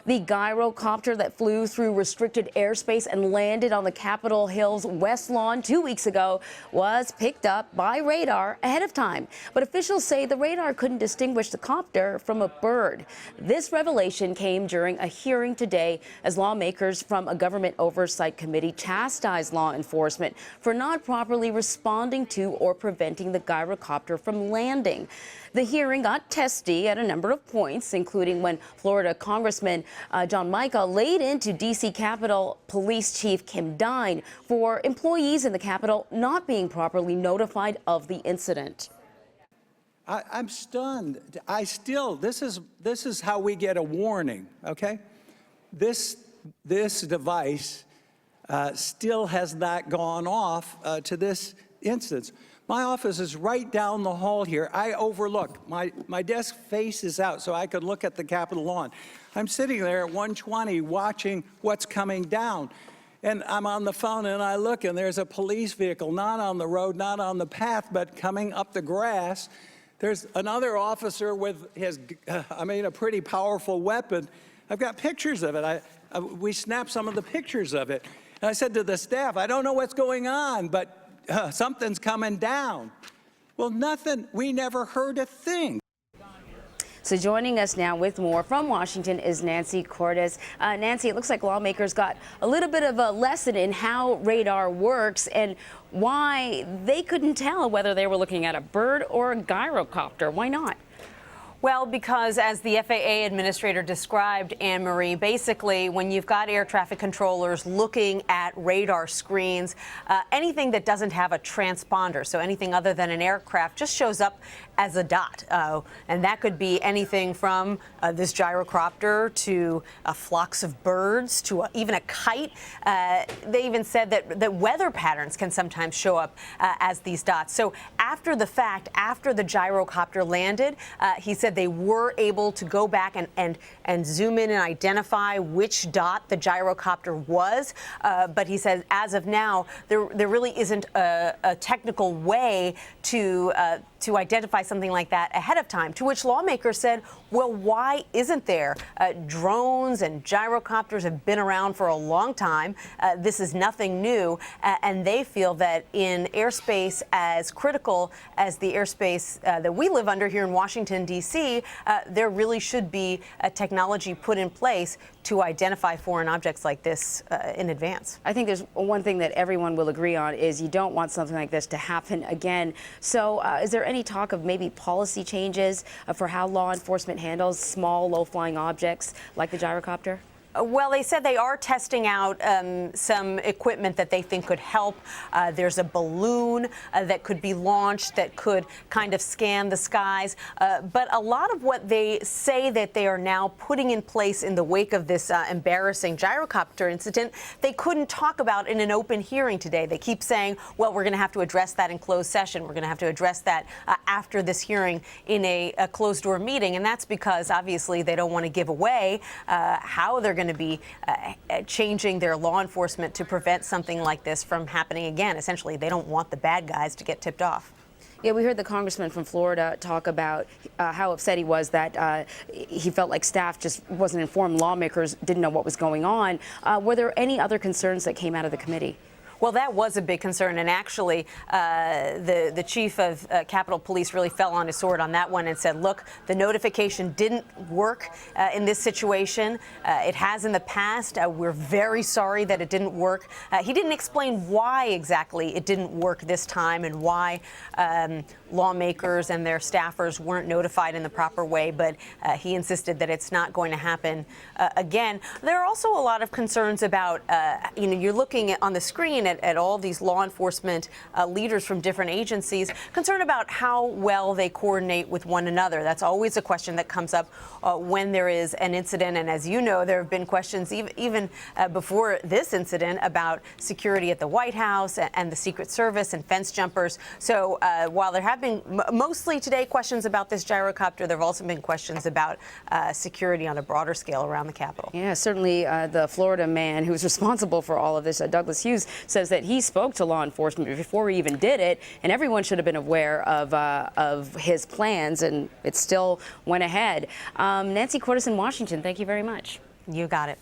The gyrocopter that flew through restricted airspace and landed on the Capitol Hill's west lawn 2 weeks ago was picked up by radar ahead of time. But officials say the radar couldn't distinguish the copter from a bird. This revelation came during a hearing today as lawmakers from a government oversight committee chastised law enforcement for not properly responding to or preventing the gyrocopter from landing. The hearing got testy at a number of points, including when Florida Congressman John Mica laid into D.C. Capitol Police Chief Kim Dine for employees in the Capitol not being properly notified of the incident. I'm stunned. This is how we get a warning, okay? This device still has not gone off to this instance. My office is right down the hall here. I overlook. My desk faces out so I could look at the Capitol lawn. I'm sitting there at 1:20 watching what's coming down. And I'm on the phone and I look and there's a police vehicle, not on the road, not on the path, but coming up the grass. There's another officer with his, a pretty powerful weapon. I've got pictures of it. We snapped some of the pictures of it. And I said to the staff, I don't know what's going on, but something's coming down. Well, nothing. We never heard a thing. So joining us now with more from Washington is Nancy Cordes. Nancy, it looks like lawmakers got a little bit of a lesson in how radar works and why they couldn't tell whether they were looking at a bird or a gyrocopter. Why not? Well, because as the FAA administrator described, Anne-Marie, basically when you've got air traffic controllers looking at radar screens, anything that doesn't have a transponder, so anything other than an aircraft, just shows up as a dot. And that could be anything from this gyrocopter to flocks of birds to even a kite. They even said that weather patterns can sometimes show up as these dots. So after the fact, after the gyrocopter landed, he said they were able to go back and zoom in and identify which dot the gyrocopter was. But he said as of now, there really isn't a technical way to identify something like that ahead of time, to which lawmakers said, well, why isn't there? Drones and gyrocopters have been around for a long time. This is nothing new. And they feel that in airspace as critical as the airspace that we live under here in Washington, D.C., there really should be a technology put in place to identify foreign objects like this in advance. I think there's one thing that everyone will agree on is you don't want something like this to happen again. So is there any talk of maybe policy changes for how law enforcement handles small, low-flying objects like the gyrocopter? Well, they said they are testing out some equipment that they think could help. There's a balloon that could be launched that could kind of scan the skies. But a lot of what they say that they are now putting in place in the wake of this embarrassing gyrocopter incident, they couldn't talk about in an open hearing today. They keep saying, well, we're going to have to address that in closed session. We're going to have to address that after this hearing in a closed-door meeting. And that's because, obviously, they don't want to give away how they're going to be changing their law enforcement to prevent something like this from happening again. Essentially, they don't want the bad guys to get tipped off. Yeah, we heard the congressman from Florida talk about how upset he was that he felt like staff just wasn't informed, lawmakers didn't know what was going on. Were there any other concerns that came out of the committee? Well, that was a big concern, and actually the chief of Capitol Police really fell on his sword on that one and said, look, the notification didn't work in this situation. It has in the past. We're very sorry that it didn't work. He didn't explain why exactly it didn't work this time and why lawmakers and their staffers weren't notified in the proper way, but he insisted that it's not going to happen again. There are also a lot of concerns about, you're looking on the screen at all these law enforcement leaders from different agencies, concerned about how well they coordinate with one another. That's always a question that comes up when there is an incident. And as you know, there have been questions even before this incident about security at the White House and the Secret Service and fence jumpers. So while there have been mostly today questions about this gyrocopter, there have also been questions about security on a broader scale around the Capitol. Yeah, certainly the Florida man who's responsible for all of this, Douglas Hughes, says that he spoke to law enforcement before he even did it, and everyone should have been aware of his plans, and it still went ahead. Nancy Cordes in Washington, thank you very much. You got it.